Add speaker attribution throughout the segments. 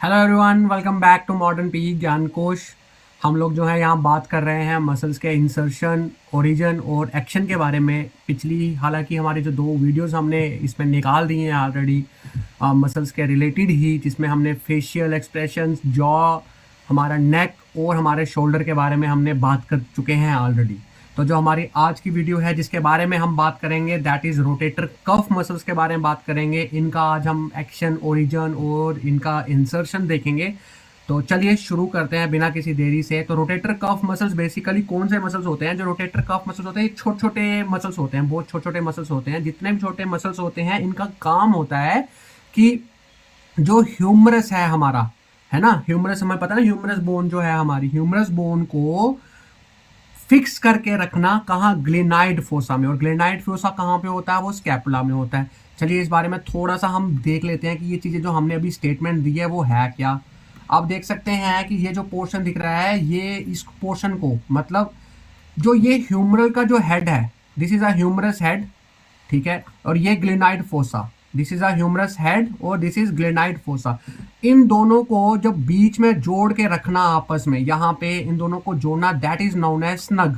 Speaker 1: Hello everyone, welcome back to modern P Gyan Kosh. हम लोग जो है यहाँ बात कर रहे हैं मसल्स के इंसर्शन, ओरिजिन और एक्शन के बारे में। पिछली हालांकि हमारे जो दो वीडियोस हमने इसमें निकाल दिए हैं ऑलरेडी मसल्स के रिलेटेड ही, जिसमें हमने फेशियल एक्सप्रेशंस, जॉ, हमारा नेक और हमारे शोल्डर के बारे में हमने बात कर चुके हैं ऑलरेडी। तो जो हमारी आज की वीडियो है जिसके बारे में हम बात करेंगे that is rotator cuff muscles के बारे में बात करेंगे। इनका आज हम एक्शन, ओरिजिन और इनका इंसर्शन देखेंगे। तो चलिए शुरू करते हैं बिना किसी देरी से। तो रोटेटर कफ मसल्स बेसिकली कौन से मसल्स होते हैं? जो रोटेटर कफ मसल्स होते हैं छोटे छोटे मसल्स होते हैं, बहुत छोटे छोटे मसल्स होते हैं। जितने भी छोटे मसल्स होते हैं इनका काम होता है कि जो ह्यूमरस है हमारा, है ना, ह्यूमरस हमें पता है ना, ह्यूमरस बोन जो है हमारी, ह्यूमरस बोन को फिक्स करके रखना कहाँ? ग्लेनाइड फोसा में। और ग्लेनाइड फोसा कहाँ पे होता है? वो स्कैपुला में होता है। चलिए इस बारे में थोड़ा सा हम देख लेते हैं कि ये चीज़ें जो हमने अभी स्टेटमेंट दी है वो है क्या। आप देख सकते हैं कि ये जो पोर्शन दिख रहा है, ये इस पोर्शन को, मतलब जो ये ह्यूमरल का जो हेड है, this is a humerus head, ठीक है, और ये glenoid fossa, this is a humerus head और दिस इज ग्लेनाइड फोसा। इन दोनों को जब बीच में जोड़ के रखना आपस में, यहाँ पे इन दोनों को जोड़ना, that is known as snug.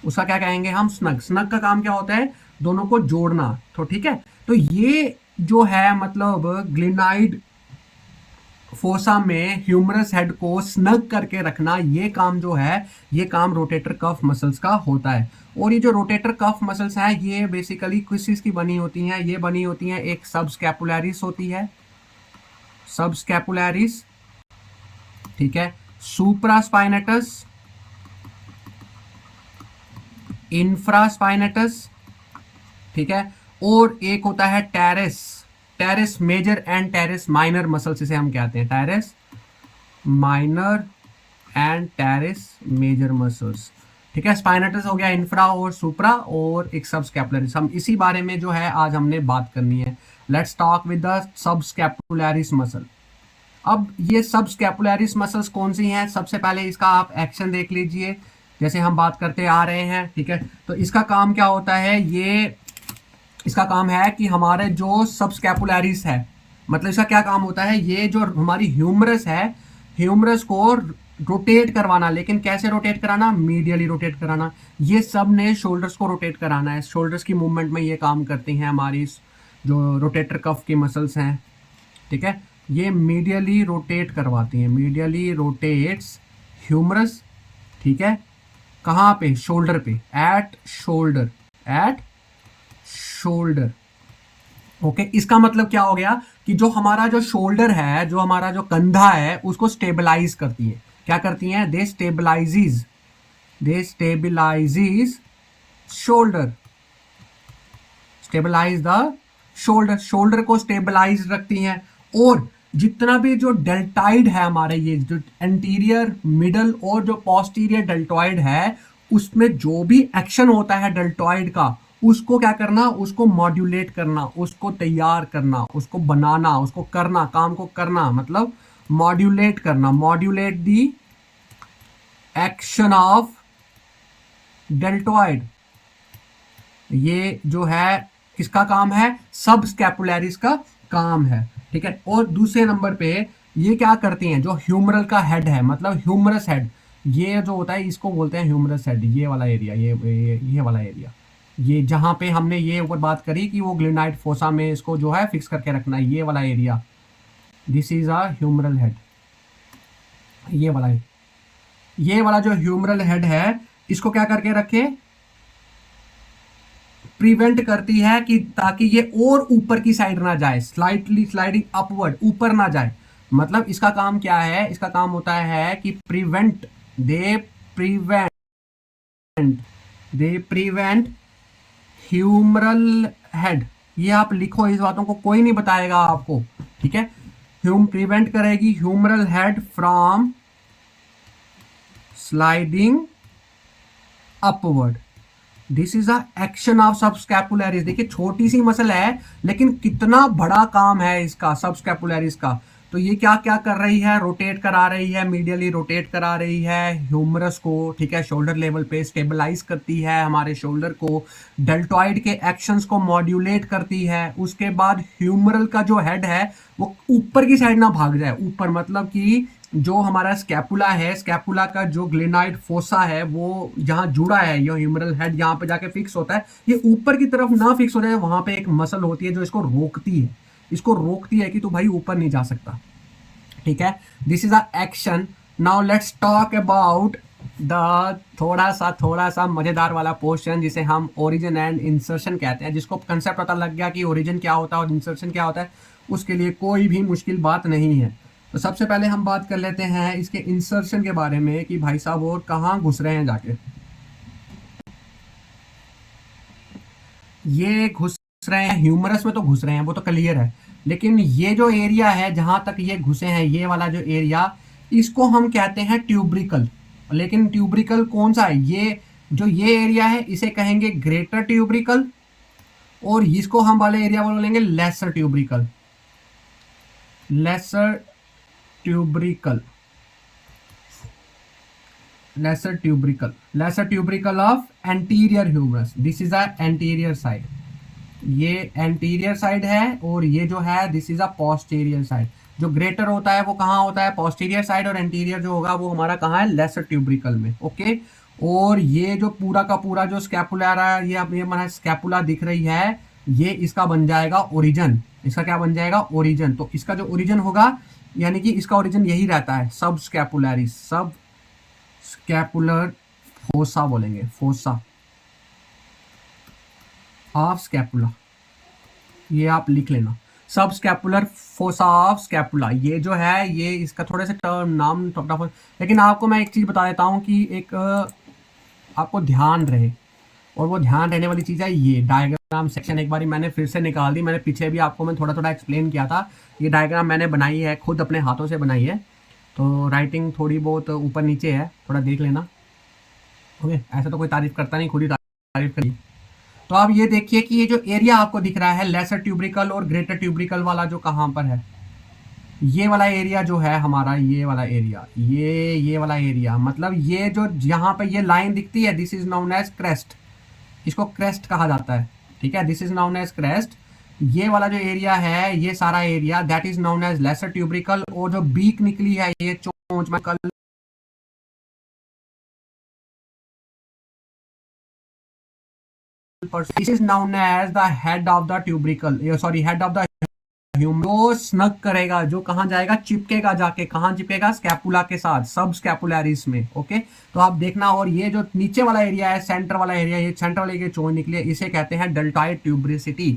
Speaker 1: उसका क्या कहेंगे हम? स्नग। स्नग का काम क्या होता है? दोनों को जोड़ना। तो ठीक है, तो ये जो है मतलब ग्लेनाइड फोसा में ह्यूमरस हेड को स्नग करके रखना, ये काम जो है, ये काम रोटेटर कफ मसल्स का होता है। और ये जो रोटेटर कफ मसल्स हैं ये बेसिकली किस चीज़ की बनी होती हैं? ये बनी होती हैं, एक सब स्कैपुलैरिस होती है, सब स्कैपुलैरिस, ठीक है, सुप्रास्पाइनेटस, इंफ्रास्पाइनेटस, ठीक है, और एक होता है teres, teres major and teres minor muscles, इसे हम कहते हैं teres minor and teres major muscles, ठीक है। स्पाइनेटस हो गया इंफ्रा और सुप्रा, और एक सब स्कैपुलरिस। हम इसी बारे में जो है आज हमने बात करनी है। Let's talk with the subscapularis muscle. अब ये सब स्कैपुलरिस मसल्स कौन सी हैं? सबसे पहले इसका आप एक्शन देख लीजिए, जैसे हम बात करते आ रहे हैं, ठीक है। तो इसका काम क्या होता है? ये इसका काम है कि हमारे जो सब स्कैपुलरिस है, मतलब इसका क्या काम होता है? ये जो हमारी ह्यूमरस है, ह्यूमरस को रोटेट करवाना। लेकिन कैसे रोटेट कराना? मीडियली रोटेट कराना। ये सब ने शोल्डर्स को रोटेट कराना है। शोल्डर्स की मूवमेंट में ये काम करती हैं हमारी जो रोटेटर कफ की मसल्स हैं, ठीक है। ये मीडियली रोटेट करवाती हैं, मीडियली रोटेट्स ह्यूमरस, ठीक है। कहाँ पे? शोल्डर पे, at shoulder, at shoulder. Okay, इसका मतलब क्या हो गया कि जो हमारा जो शोल्डर है, जो हमारा जो कंधा है, उसको स्टेबलाइज करती है। क्या करती हैं? They stabilizes, they stabilizes shoulder, stabilize the shoulder, shoulder को स्टेबलाइज रखती हैं। और जितना भी जो डेल्टॉइड है हमारे, ये जो एंटीरियर, मिडल और जो पोस्टीरियर डेल्टॉइड है, उसमें जो भी एक्शन होता है डेल्टॉइड का, उसको क्या करना? उसको मॉड्यूलेट करना, उसको तैयार करना, उसको बनाना, उसको करना, काम को करना, मतलब मॉड्यूलेट करना, modulate the action of deltoid. ये जो है किसका काम है? सब स्कैपुलरिस का काम है, ठीक है। और दूसरे नंबर पे ये क्या करती हैं? जो ह्यूमरल का हेड है, मतलब ह्यूमरस हेड, ये जो होता है इसको बोलते हैं ह्यूमरस हेड। ये वाला एरिया, ये वाला एरिया, ये जहाँ पे हमने ये ऊपर बात करी कि वो ग्लेनाइड फोसा में इसको जो है फिक्स करके रखना है, ये वाला area, this is a humeral head. ये वाला है, ये वाला जो ह्यूमरल हेड है, इसको क्या करके रखे? प्रिवेंट करती है कि ताकि ये और ऊपर की साइड ना जाए, स्लाइटली स्लाइडिंग अपवर्ड, ऊपर ना जाए। मतलब इसका काम क्या है? इसका काम होता है कि prevent, they prevent, they prevent humeral head. ये आप लिखो, इस बातों को कोई नहीं बताएगा आपको, ठीक है। प्रिवेंट करेगी humeral head from sliding upward. This is a action of सब स्कैपुलरिस। देखिए छोटी सी मसल है लेकिन कितना बड़ा काम है इसका, सब स्कैपुलरिस का। तो ये क्या क्या कर रही है, रोटेट करा रही है, मीडियली रोटेट करा रही है ह्यूमरस को, ठीक है, शोल्डर लेवल पे स्टेबलाइज करती है हमारे शोल्डर को, डेल्टॉइड के एक्शंस को मॉड्यूलेट करती है। उसके बाद ह्यूमरल का जो हेड है वो ऊपर की साइड ना भाग जाए, ऊपर मतलब कि जो हमारा स्कैपुला है, स्कैपुला का जो ग्लेनाइड फोसा है वो जहां जुड़ा है, ये ह्यूमरल हेड यहाँ पे जाके फिक्स होता है, ये ऊपर की तरफ ना फिक्स हो जाए, वहां पे एक मसल होती है जो इसको रोकती है, इसको रोकती है कि तू भाई ऊपर नहीं जा सकता, ठीक है। This is a action. Now let's talk about the थोड़ा सा मजेदार वाला पोर्शन जिसे हम ओरिजिन एंड इंसर्शन कहते हैं। जिसको कंसेप्ट पता लग गया कि ओरिजिन क्या होता है और इंसर्शन क्या होता है, उसके लिए कोई भी मुश्किल बात नहीं है। तो सबसे पहले हम बात कर लेते हैं इसके इंसर्शन के बारे में कि भाई साहब वो कहाँ घुस रहे हैं जाके। ये घुस रहे हैं ह्यूमरस में, तो घुस रहे हैं वो तो क्लियर है, लेकिन ये जो एरिया है जहां तक ये घुसे हैं, ये वाला जो एरिया, इसको हम कहते हैं ट्यूब्रिकल। लेकिन ट्यूब्रिकल कौन सा है, ये जो ये एरिया है इसे कहेंगे ग्रेटर ट्यूब्रिकल, और इसको हम वाले एरिया बोलेंगे lesser tubercle. Lesser tubercle, lesser tubercle, lesser tubercle of anterior humerus. This is a anterior side, ये एंटीरियर साइड है, और ये जो है this is a posterior side. जो ग्रेटर होता है वो कहाँ होता है, पोस्टीरियर साइड, और एंटीरियर जो होगा वो हमारा कहाँ है, लेसर ट्यूब्रिकल में, ओके। और ये जो पूरा का पूरा जो स्कैपुला रहा है, ये अपने हमारा स्कैपुला दिख रही है, ये इसका बन जाएगा ओरिजिन। इसका क्या बन जाएगा, ओरिजिन। तो इसका जो ओरिजिन होगा, यानी कि इसका ओरिजिन यही रहता है, सब स्कैपुलरी, सब स्कैपुलर फोसा बोलेंगे, फोसा ऑफ स्कैपुला, ये आप लिख लेना, सब स्कैपुलर फोसा ऑफ स्कैपुला। ये जो है ये इसका थोड़े से टर्म नाम टफ, लेकिन आपको मैं एक चीज़ बता देता हूँ कि एक आपको ध्यान रहे, और वो ध्यान रहने वाली चीज़ है ये डायग्राम सेक्शन। एक बारी मैंने फिर से निकाल दी, मैंने पीछे भी आपको मैं थोड़ा थोड़ा एक्सप्लेन किया था। ये डायग्राम मैंने बनाई है, खुद अपने हाथों से बनाई है, तो राइटिंग थोड़ी बहुत ऊपर नीचे है, थोड़ा देख लेना, ओके। ऐसा तो कोई तारीफ करता नहीं, खुद ही तारीफ करी। तो आप ये देखिए कि ये जो एरिया आपको दिख रहा है लेसर ट्यूब्रिकल और ग्रेटर ट्यूब्रिकल वाला, जो कहाँ पर है, ये वाला एरिया जो है हमारा, ये वाला एरिया, ये वाला एरिया, मतलब ये जो यहाँ पे ये लाइन दिखती है, this is known as crest, इसको क्रेस्ट कहा जाता है, ठीक है, this is known as crest. ये वाला जो एरिया है, ये सारा area, that is known as lesser tubercle. और जो बीक निकली है, ये चोंच में कल this is known as the head of the tubercle, sorry, head of the humero snug करेगा, जो कहाँ जाएगा, चिपकेगा, जाके कहाँ चिपकेगा, स्कैपुला के साथ, सब स्कैपुलरिस में, ओके। तो आप देखना, और ये जो नीचे वाला एरिया है, सेंटर वाला एरिया, ये सेंटर वाले की चोंच निकली है, इसे कहते हैं डेल्टॉइड ट्यूब्रिसिटी,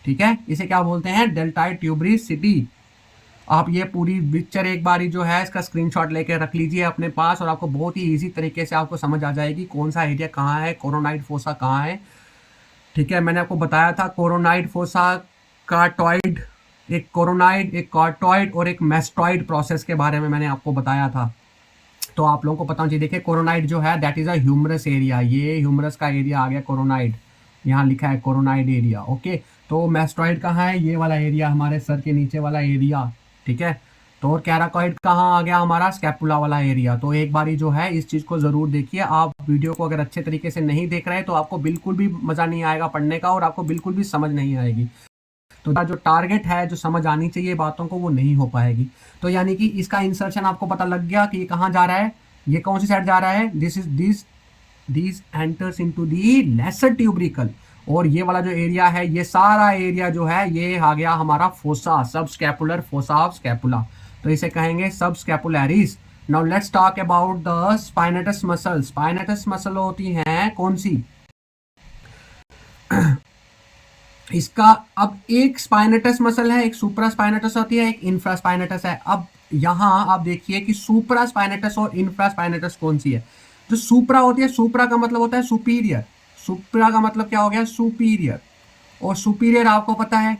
Speaker 1: ठीक है, इसे क्या बोलते हैं, डेल्टॉइड ट्यूब्रिसिटी। आप ये पूरी पिक्चर एक बारी जो है इसका स्क्रीनशॉट लेके रख लीजिए अपने पास, और आपको बहुत ही इजी तरीके से आपको समझ आ जाएगी कौन सा एरिया कहाँ है, कोरोनाइड फोसा कहाँ है, ठीक है। मैंने आपको बताया था कोरोनाइड फोसा, कार्टॉइड, एक कोरोनाइड, एक कार्टॉइड और एक मेस्टॉइड प्रोसेस के बारे में मैंने आपको बताया था, तो आप लोगों को पता होना चाहिए। देखिए कोरोनाइड जो है that is a humerus area, ये ह्यूमरस का एरिया आ गया कोरोनाइड, यहाँ लिखा है कोरोनाइड एरिया, ओके। तो मेस्टॉइड कहाँ है, ये वाला एरिया, हमारे सर के नीचे वाला एरिया, ठीक है। तो और कैराकॉइड कहाँ आ गया, हमारा स्कैपुला वाला एरिया। तो एक बारी जो है इस चीज़ को ज़रूर देखिए। आप वीडियो को अगर अच्छे तरीके से नहीं देख रहे हैं तो आपको बिल्कुल भी मज़ा नहीं आएगा पढ़ने का, और आपको बिल्कुल भी समझ नहीं आएगी। तो जो टारगेट है, जो समझ आनी चाहिए बातों को, वो नहीं हो पाएगी। तो यानी कि इसका इंसर्शन आपको पता लग गया कि ये कहाँ जा रहा है, ये कौन सी साइड जा रहा है, this enters into the lesser tubercle. और ये वाला जो एरिया है, ये सारा एरिया जो है ये आ गया हमारा फोसा, सब स्कैपुलर फोसा ऑफ स्कैपुला, तो इसे कहेंगे subscapularis. Now let's talk about the spinatus muscle. Spinatus muscle होती हैं कौन सी, इसका अब एक स्पाइनेटस मसल है, एक सुप्रा स्पाइनेटस होती है, एक इंफ्रा स्पाइनेटस है। अब यहाँ आप देखिए कि सुप्रा स्पाइनेटस और इंफ्रा स्पाइनेटस कौन सी है। जो सुप्रा होती है, सुप्रा का मतलब होता है सुपीरियर, सुप्रा का मतलब क्या हो गया, सुपीरियर। और सुपीरियर आपको पता है,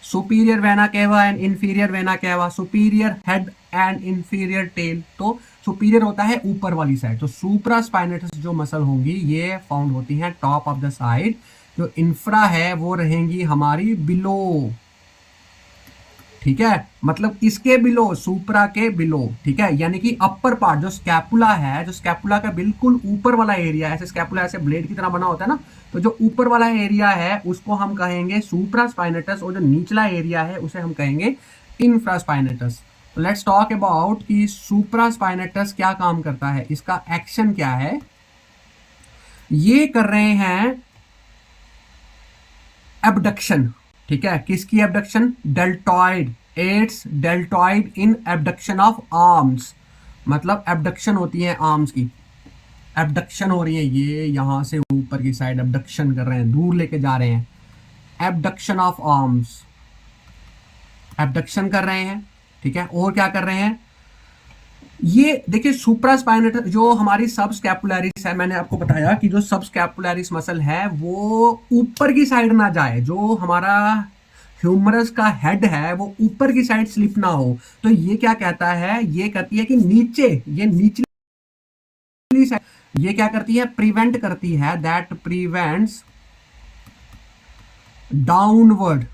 Speaker 1: superior vena cava and inferior vena cava, superior head and inferior tail. तो सुपीरियर होता है ऊपर वाली साइड। तो सुप्रा स्पाइनेटस जो मसल होंगी ये फाउंड होती हैं टॉप ऑफ द साइड। जो इंफ्रा है वो रहेंगी हमारी बिलो, ठीक है, मतलब इसके बिलो, सुप्रा के बिलो, ठीक है, यानी कि अपर पार्ट जो स्कैपुला है, जो स्कैपुला का बिल्कुल ऊपर वाला एरिया, ऐसे स्कैपुला ऐसे ब्लेड की तरह बना होता है ना, तो जो ऊपर वाला एरिया है उसको हम कहेंगे सुप्रास्पाइनेटस, और जो निचला एरिया है उसे हम कहेंगे इंफ्रास्पाइनेटस। तो लेट्स टॉक अबाउट कि सुप्रास्पाइनेटस क्या काम करता है, इसका एक्शन क्या है। ये कर रहे हैं एबडक्शन, ठीक है, किसकी abduction, deltoid, aids deltoid in abduction of arms, मतलब एबडक्शन होती है आर्म्स की, एबडक्शन हो रही है, ये यहां से ऊपर की साइड एबडक्शन कर रहे हैं, दूर लेके जा रहे हैं, एबडक्शन ऑफ आर्म्स, एबडक्शन कर रहे हैं, ठीक है। और क्या कर रहे हैं, ये देखिए सुप्रास्पाइनेटस जो हमारी सब स्कैपुलरिस है, मैंने आपको बताया कि जो सब स्कैपुलरिस मसल है वो ऊपर की साइड ना जाए, जो हमारा ह्यूमरस का हेड है वो ऊपर की साइड स्लिप ना हो, तो ये क्या कहता है, ये कहती है कि नीचे, ये निचली साइड, ये क्या करती है, प्रिवेंट करती है, दैट प्रिवेंट्स डाउनवर्ड,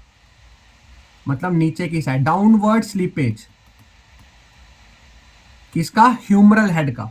Speaker 1: मतलब नीचे की साइड, डाउनवर्ड स्लिपेज, किसका, ह्यूमरल हेड का,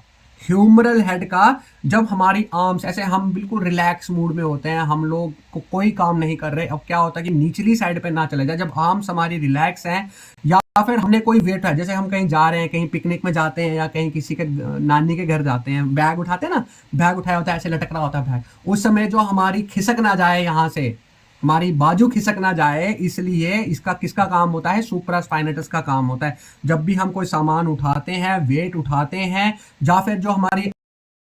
Speaker 1: ह्यूमरल हेड का। जब हमारी आर्म्स ऐसे, हम बिल्कुल रिलैक्स मूड में होते हैं, हम लोग को कोई काम नहीं कर रहे, अब क्या होता है कि निचली साइड पे ना चले जाए, जब आर्म्स हमारी रिलैक्स हैं, या फिर हमने कोई वेट है, जैसे हम कहीं जा रहे हैं, कहीं पिकनिक में जाते हैं, या कहीं किसी के नानी के घर जाते हैं, बैग उठाते हैं ना, बैग उठाया होता है, ऐसे लटक रहा होता है बैग, उस समय जो हमारी खिसक ना जाए, यहाँ से हमारी बाजू खिसक ना जाए, इसलिए इसका किसका काम होता है, सुप्रास्पाइनेटस का काम होता है। जब भी हम कोई सामान उठाते हैं, वेट उठाते हैं, या फिर जो हमारी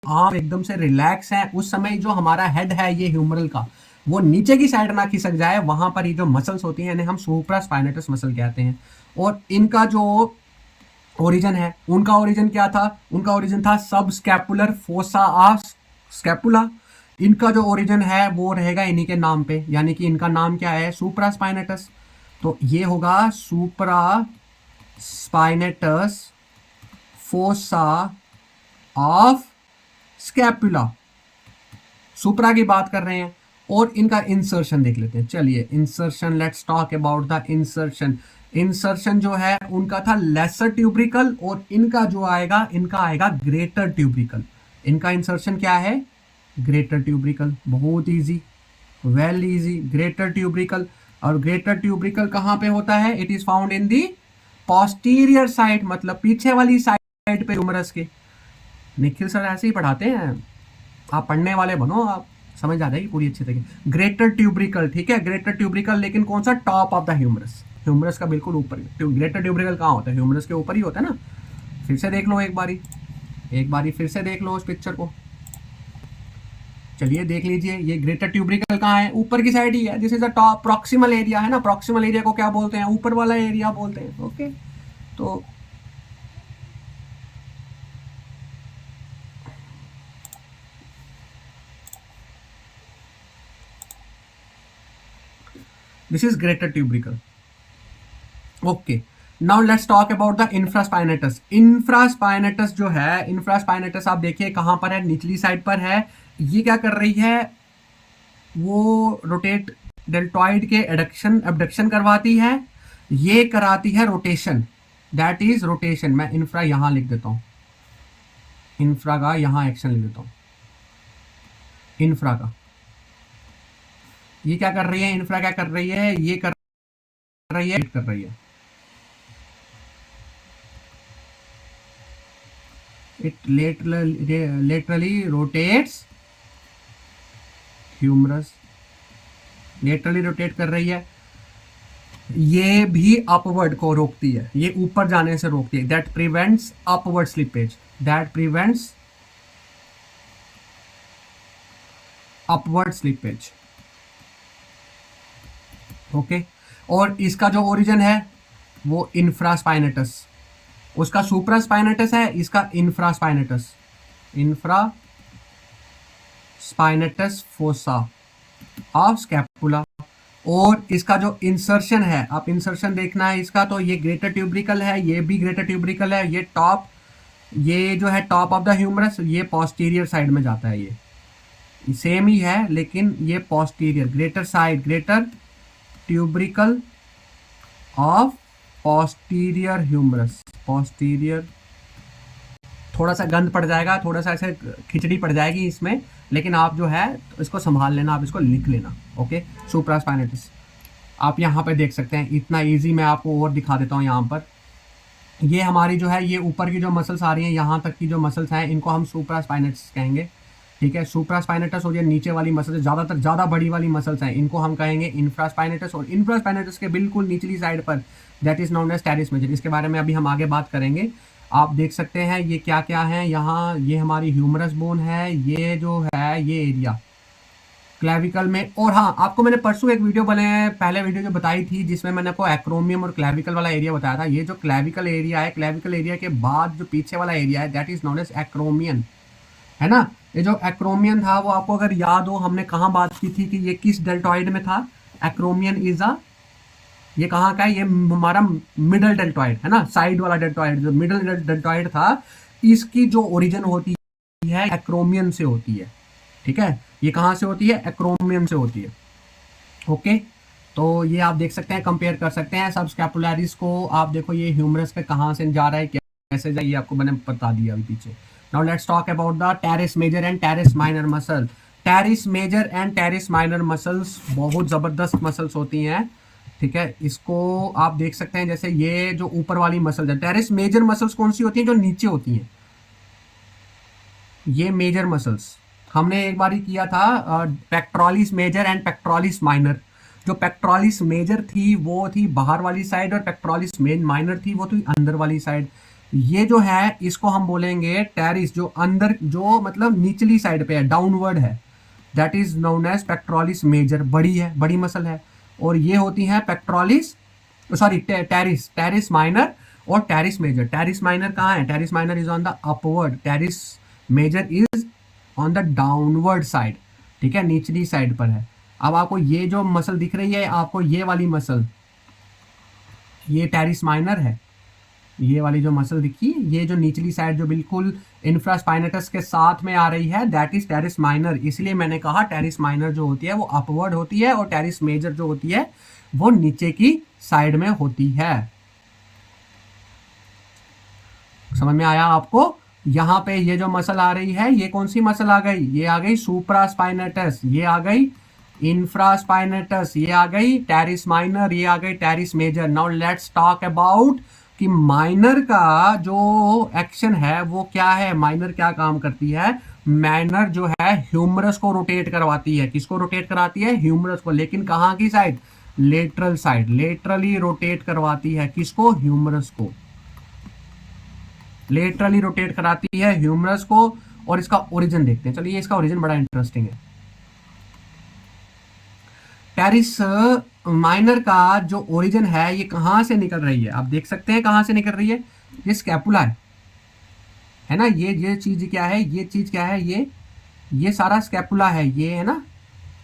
Speaker 1: आर्म एकदम से रिलैक्स है, उस समय जो हमारा हेड है ये ह्यूमरल का, वो नीचे की साइड ना खिसक जाए, वहां पर ये जो मसल्स होती हैं इन्हें हम सुप्रास्पाइनेटस मसल कहते हैं। और इनका जो ओरिजिन है, उनका ओरिजिन क्या था, उनका ओरिजिन था सब स्कैपुलर फोसा ऑफ स्कैपुला, इनका जो ओरिजिन है वो रहेगा इन्हीं के नाम पे, यानी कि इनका नाम क्या है, सुप्रास्पाइनेटस, तो ये होगा सुप्रास्पाइनेटस फोसा ऑफ स्कैपुला, सुप्रा की बात कर रहे हैं। और इनका इंसर्शन देख लेते हैं, चलिए insertion, let's talk about the insertion. Insertion जो है उनका था लेसर ट्यूब्रिकल, और इनका जो आएगा, इनका आएगा ग्रेटर ट्यूब्रिकल। इनका इंसर्शन क्या है, ग्रेटर ट्यूब्रिकल, बहुत इजी, वेल इजी, ग्रेटर ट्यूब्रिकल। और ग्रेटर ट्यूब्रिकल कहाँ पे होता है, it is found in the posterior side, मतलब पीछे वाली साइड पे ह्यूमरस के। निखिल सर ऐसे ही पढ़ाते हैं, आप पढ़ने वाले बनो, आप समझ आ जाएगी पूरी अच्छी तरीके। ग्रेटर ट्यूब्रिकल, ठीक है, ग्रेटर ट्यूब्रिकल, लेकिन कौन सा, top of the humerus, humerus का बिल्कुल ऊपर। ग्रेटर ट्यूब्रिकल कहाँ होता है, ह्यूमरस के ऊपर ही होता है ना। फिर से देख लो एक बारी फिर से देख लो उस पिक्चर को, चलिए देख लीजिए, ये ग्रेटर ट्यूब्रिकल कहाँ है, ऊपर की साइड ही है, this is the top, proximal area है ना, प्रॉक्सिमल एरिया को क्या बोलते हैं, ऊपर वाला एरिया बोलते हैं, ओके। तो this is greater tubercle, okay. Now let's talk about the infraspinatus. Infraspinatus जो है, इंफ्रास्पाइनेटस आप देखिए कहां पर है, निचली साइड पर है। ये क्या कर रही है, वो रोटेट, डेल्टॉइड के एबडक्शन करवाती है, ये कराती है रोटेशन, दैट इज रोटेशन। मैं इंफ्रा यहां लिख देता हूं, इंफ्रा का यहां एक्शन लिख देता हूं, इंफ्रा का। ये क्या कर रही है, इंफ्रा क्या कर रही है, ये कर रही है, it laterally rotates humerus, laterally rotate कर रही है। ये भी अपवर्ड को रोकती है, ये ऊपर जाने से रोकती है, that prevents upward slippage, that prevents upward slippage, okay. और इसका जो ओरिजिन है वो इंफ्रास्पाइनेटस, उसका सुप्रास्पाइनेटस है, इसका infraspinatus, infraspinatus fossa of scapula. और इसका जो इंसर्शन है, आप इंसर्शन देखना है इसका, तो ये ग्रेटर ट्यूब्रिकल है, ये भी ग्रेटर ट्यूब्रिकल है, ये टॉप, ये जो है टॉप ऑफ द ह्यूमरस, ये पोस्टीरियर साइड में जाता है, ये सेम ही है लेकिन ये posterior, greater side, greater tubercle of posterior humerus, posterior, थोड़ा सा गंद पड़ जाएगा, थोड़ा सा ऐसे खिचड़ी पड़ जाएगी इसमें, लेकिन आप जो है इसको संभाल लेना, आप इसको लिख लेना। ओके, सुप्रास्पाइनेटस आप यहाँ पे देख सकते हैं, इतना इजी मैं आपको और दिखा देता हूँ। यहाँ पर ये हमारी जो है ये ऊपर की जो मसल्स आ रही हैं, यहाँ तक की जो मसल्स हैं, इनको हम सुप्रास्पाइनेटस कहेंगे। ठीक है, सुप्रास्पाइनेटस और ये नीचे वाली मसल्स ज़्यादातर ज़्यादा बड़ी वाली मसल्स हैं, इनको हम कहेंगे इंफ्रास्पाइनेटस। और इंफ्रास्पाइनेटस के बिल्कुल निचली साइड पर that is known as teres major, इसके बारे में अभी हम आगे बात करेंगे। आप देख सकते हैं ये क्या क्या है यहाँ, ये हमारी ह्यूमरस बोन है, ये जो है ये एरिया क्लेविकल में। और हाँ, आपको मैंने परसों एक वीडियो पहले वीडियो जो बताई थी जिसमें मैंने आपको एक्रोमियम और क्लेविकल वाला एरिया बताया था। ये जो क्लेविकल एरिया है, क्लेविकल एरिया के बाद जो पीछे वाला एरिया है that is known as acromion, है ना। ये जो एक्रोमियन था वो आपको अगर याद हो, हमने कहाँ बात की थी कि ये किस डेल्टॉइड में था। एक्रोमियन इज अ, ये कहाँ का है, ये हमारा मिडल डेल्टॉइड है ना, साइड वाला डेल्टॉइड, जो मिडल डेल्टॉइड था इसकी जो ओरिजिन होती है एक्रोमियन से होती है। ठीक है, ये कहाँ से होती है, एक्रोमियन से होती है। ओके, तो ये आप देख सकते हैं, कंपेयर कर सकते हैं सब स्कैपुलरिस को। आप देखो ये ह्यूमरस पे कहाँ से जा रहा है, कैसे जाइए, आपको मैंने बता दिया अभी पीछे। Now let's talk about the teres major and teres minor muscle. Teres major and teres minor muscles बहुत ज़बरदस्त मसल्स होती हैं। ठीक है, इसको आप देख सकते हैं, जैसे ये जो ऊपर वाली मसल्स है, टेरिस मेजर मसल्स कौन सी होती हैं, जो नीचे होती हैं, ये मेजर मसल्स। हमने एक बार ही किया था pectoralis major and pectoralis minor. जो पेक्ट्रोलिस मेजर थी वो थी बाहर वाली साइड, और पेक्ट्रोलिस माइनर थी वो थी अंदर वाली साइड। ये जो है इसको हम बोलेंगे टेरिस, जो अंदर, जो मतलब निचली साइड पे है, डाउनवर्ड है, that is known as pectoralis major, बड़ी है, बड़ी मसल है। और ये होती है pectoralis, sorry teres, teres minor और टेरिस मेजर। टेरिस माइनर कहाँ है, teres minor is on the upward, teres major is on the downward side. ठीक है, निचली साइड पर है। अब आपको ये जो मसल दिख रही है, आपको ये वाली मसल, ये टेरिस माइनर है। ये वाली जो मसल दिखी, ये जो निचली साइड जो बिल्कुल इंफ्रास्पाइनेटस के साथ में आ रही है दैट इज टेरिस माइनर। इसलिए मैंने कहा टेरिस माइनर जो होती है वो अपवर्ड होती है, और टेरिस मेजर जो होती है वो नीचे की साइड में होती है। समझ में आया आपको। यहाँ पे ये जो मसल आ रही है, ये कौन सी मसल आ गई, ये आ गई सुप्रास्पाइनेटस, ये आ गई इंफ्रास्पाइनेटस, ये आ गई टेरिस माइनर, ये आ गई teres major. Now let's talk about कि माइनर का जो एक्शन है वो क्या है, माइनर क्या काम करती है। माइनर जो है ह्यूमरस को रोटेट करवाती है। किसको रोटेट कराती है, ह्यूमरस को, लेकिन कहाँ की side, lateral side, laterally rotate करवाती है। किसको, ह्यूमरस को, लेटरली रोटेट कराती है ह्यूमरस को। और इसका ओरिजिन देखते हैं, चलिए इसका ओरिजिन बड़ा इंटरेस्टिंग है। टेरिस माइनर का जो ओरिजिन है ये कहाँ से निकल रही है, आप देख सकते हैं कहाँ से निकल रही है, ये स्कैपुला है ना। ये चीज क्या है, ये चीज क्या है, ये सारा स्कैपुला है, ये है ना,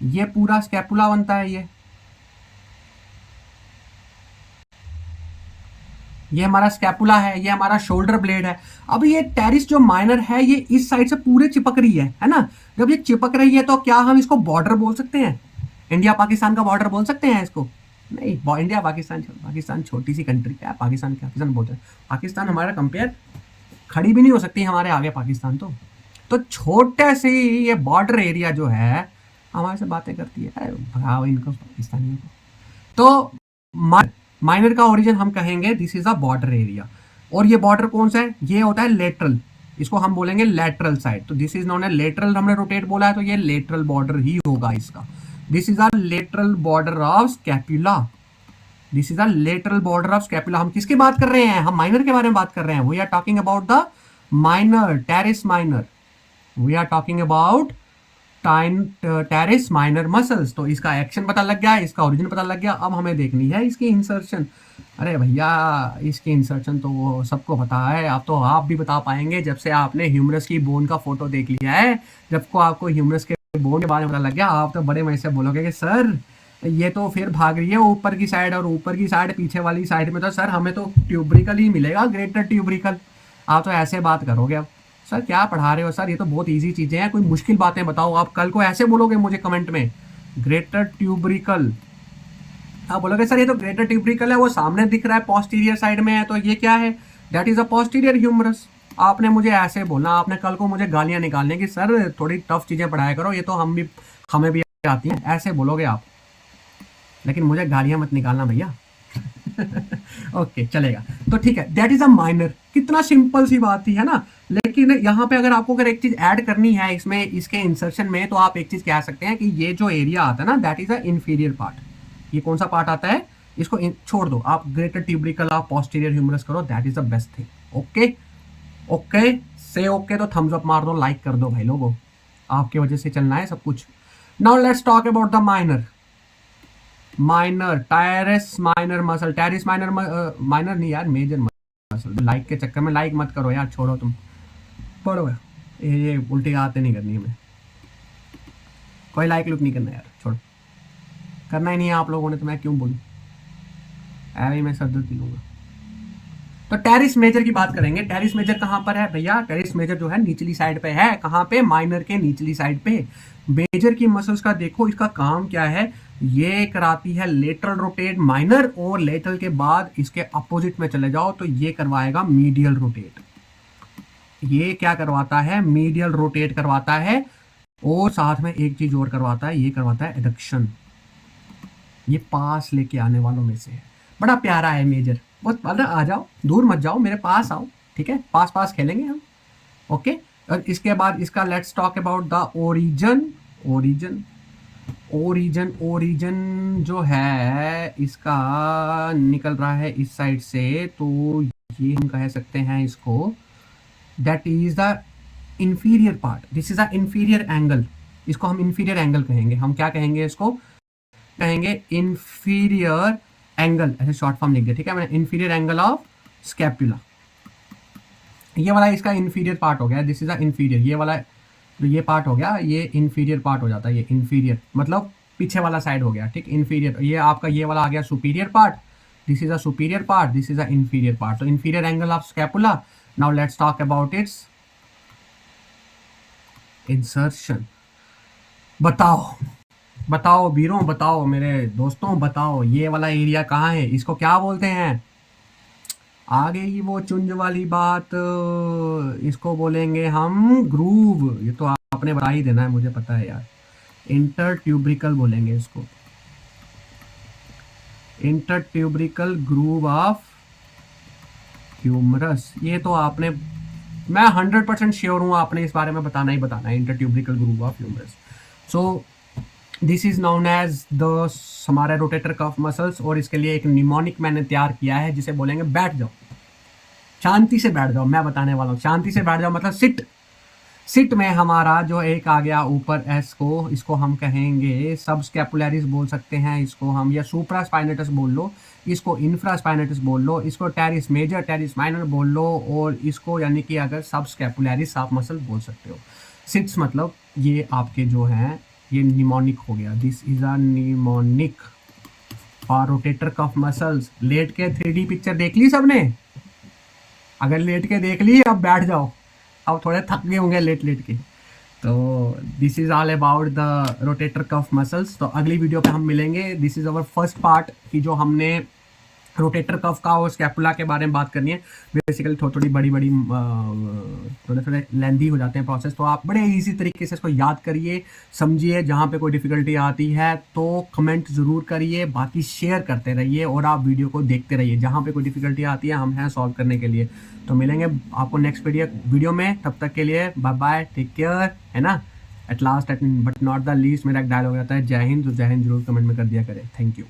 Speaker 1: ये पूरा स्कैपुला बनता है। ये हमारा स्कैपुला है, ये हमारा शोल्डर ब्लेड है। अब ये टेरिस जो माइनर है ये इस साइड से पूरे चिपक रही है ना। जब ये चिपक रही है तो क्या हम इसको बॉर्डर बोल सकते हैं, इंडिया पाकिस्तान का बॉर्डर बोल सकते हैं इसको, नहीं। इंडिया पाकिस्तान छोटी सी कंट्री है, पाकिस्तान बोलते हैं। पाकिस्तान हमारा कंपेयर खड़ी भी नहीं हो सकती हमारे आगे पाकिस्तान। तो छोटे से ये बॉर्डर एरिया जो है हमारे से बातें करती है, भगाओ इनको पाकिस्तानियों को। तो माइनर का ओरिजिन हम कहेंगे this is a border area. और ये बॉर्डर कौन सा है, ये होता है लेटरल, इसको हम बोलेंगे लेटरल साइड। तो this is known as lateral, हमने रोटेट बोला है तो ये लेटरल बॉर्डर ही होगा इसका। This is a lateral border of scapula, this is a lateral border of scapula. हम किसकी बात कर रहे हैं, हम माइनर के बारे में बात कर रहे हैं। We are talking about the minor, teres minor, we are talking about teres minor muscles. तो इसका एक्शन पता लग गया, इसका ओरिजिन पता लग गया। अब हमें देखनी है इसकी इंसर्शन। अरे भैया इसकी इंसर्शन तो वो सबको पता है, अब तो आप भी बता पाएंगे जब से आपने ह्यूमरस की बोन का फोटो देख लिया है। जब को आपको ह्यूमरस के बोन के बारे में पता लग गया, आप तो बड़े मजे से बोलोगे कि सर ये तो फिर भाग रही है ऊपर की साइड, और ऊपर की साइड पीछे वाली साइड में तो सर हमें तो ट्यूबरिकल ही मिलेगा, ग्रेटर ट्यूबरिकल। आप तो ऐसे बात करोगे। अब सर क्या पढ़ा रहे हो सर, ये तो बहुत इजी चीजें हैं, कोई मुश्किल बातें बताओ। आप कल को ऐसे बोलोगे मुझे कमेंट में, ग्रेटर ट्यूबरिकल आप बोलोगे सर ये तो ग्रेटर ट्यूबरिकल है, वो सामने दिख रहा है, पोस्टीरियर साइड में है, तो ये क्या है? That is a posterior humerus. आपने मुझे ऐसे बोलना, आपने कल को मुझे गालियां निकालने की सर थोड़ी टफ चीजें पढ़ाया करो, ये तो हमें भी आती हैं, ऐसे बोलोगे आप, लेकिन मुझे गालियां मत निकालना भैया। ओके चलेगा, तो ठीक है, दैट इज अ माइनर। कितना सिंपल सी बात थी, है ना? लेकिन यहाँ पे अगर आपको अगर एक चीज ऐड करनी है इसमें, इसके इंसर्शन में, तो आप एक चीज कह सकते हैं कि ये जो एरिया आता है ना, that is a inferior part. ये कौन सा पार्ट आता है? इसको छोड़ दो आप, ग्रेटर ट्यूबरिकल आप पोस्टीरियर ह्यूमरस करो, that is the best thing. Okay okay से ओके, तो थम्स अप मार दो, लाइक कर दो भाई लोगों, आपकी वजह से चलना है सब कुछ। Now let's talk about the minor. Minor टायरस minor muscle, teres minor minor नहीं यार, मेजर मसल। लाइक के चक्कर में लाइक मत करो यार, छोड़ो तुम, पढ़ो ये उल्टी आते नहीं करनी हमें, कोई लाइक लुक नहीं करना यार, छोड़ो, करना ही नहीं है आप लोगों ने, तो मैं क्यों बोलूं, ऐसे मैं सदत लूंगा। तो टेरिस मेजर की बात करेंगे। टेरिस मेजर कहाँ पर है भैया? टेरिस मेजर जो है निचली साइड पे है। कहाँ पे? माइनर के निचली साइड पे। मेजर की मसल्स का देखो, इसका काम क्या है, ये कराती है लेटरल रोटेट माइनर, और लेटरल के बाद इसके अपोजिट में चले जाओ तो ये करवाएगा मीडियल रोटेट। ये क्या करवाता है? मीडियल रोटेट करवाता है, और साथ में एक चीज और करवाता है, ये करवाता है एडक्शन। ये पास लेके आने वालों में से है, बड़ा प्यारा है मेजर, बहुत मतलब, आ जाओ, दूर मत जाओ, मेरे पास आओ, ठीक है, पास पास खेलेंगे हम। ओके, और इसके बाद इसका let's talk about the origin. Origin origin origin जो है इसका निकल रहा है इस साइड से, तो ये हम कह सकते हैं इसको, that is the inferior part, this is the inferior angle. इसको हम इंफीरियर एंगल कहेंगे। हम क्या कहेंगे इसको? कहेंगे इंफीरियर एंगल, ऐसे शॉर्ट फॉर्म लिख दिया, ठीक है मैंने, इंफीरियर एंगल ऑफ स्कैपुला। ये वाला इसका इंफीरियर पार्ट हो गया, दिस इज अ इंफीरियर, ये वाला जो ये पार्ट हो गया, ये इंफीरियर पार्ट हो जाता है, ये इंफीरियर मतलब पीछे वाला साइड हो गया, ठीक, इंफीरियर। ये आपका ये वाला आ गया superior part, this is a superior part, this is a inferior part. तो inferior angle of scapula. Now let's talk about its insertion. बताओ बताओ वीरों, बताओ मेरे दोस्तों, बताओ ये वाला एरिया कहाँ है? इसको क्या बोलते हैं? आ गई वो चुंज वाली बात, इसको बोलेंगे हम ग्रूव। ये तो आपने बता ही देना है, मुझे पता है यार, इंटर ट्यूब्रिकल बोलेंगे इसको, inter tubercle groove of humerus. ये तो आपने, मैं 100% श्योर हूँ आपने इस बारे में बताना ही बताना है, inter tubercle groove of humerus. So this is known as the हमारा रोटेटर कफ मसल्स, और इसके लिए एक निमोनिक मैंने तैयार किया है जिसे बोलेंगे बैठ जाओ, शांति से बैठ जाओ। मैं बताने वाला हूँ, शांति से बैठ जाओ मतलब सिट। सिट में हमारा जो एक आ गया ऊपर एस को, इसको हम कहेंगे सब स्कैपुलरिस बोल सकते हैं इसको हम, या सुप्रा स्पाइनेटस बोल लो, इसको इंफ्रा स्पाइनेटस बोल लो, इसको टेरिस मेजर टेरिस माइनर बोल लो, और इसको यानी कि अगर सब स्कैपुलरिस आप मसल बोल सकते हो। सिट्स मतलब ये आपके जो हैं, ये निमोनिक हो गया, this is a mnemonic for rotator cuff muscles. Let के 3D पिक्चर देख ली सबने? अगर लेट के देख ली, अब बैठ जाओ, अब थोड़े थक गए होंगे लेट लेट के। तो this is all about the rotator cuff muscles. तो अगली वीडियो पे हम मिलेंगे। This is our first part की जो हमने रोटेटर कफ का और स्कैपुला के बारे में बात करनी है। बेसिकली थोड़ी बड़ी थोड़े लेंदी हो जाते हैं प्रोसेस, तो आप बड़े इजी तरीके से इसको याद करिए, समझिए। जहाँ पे कोई डिफिकल्टी आती है तो कमेंट ज़रूर करिए, बाकी शेयर करते रहिए, और आप वीडियो को देखते रहिए। जहाँ पे कोई डिफिकल्टी आती है हम हैं सॉल्व करने के लिए। तो मिलेंगे आपको नेक्स्ट वीडियो में, तब तक के लिए बाय बाय, टेक केयर, है ना। At last but not the least मेरा एक डायलॉग आता है, जय हिंद। तो जय हिंद जरूर कमेंट में कर दिया करें। Thank you.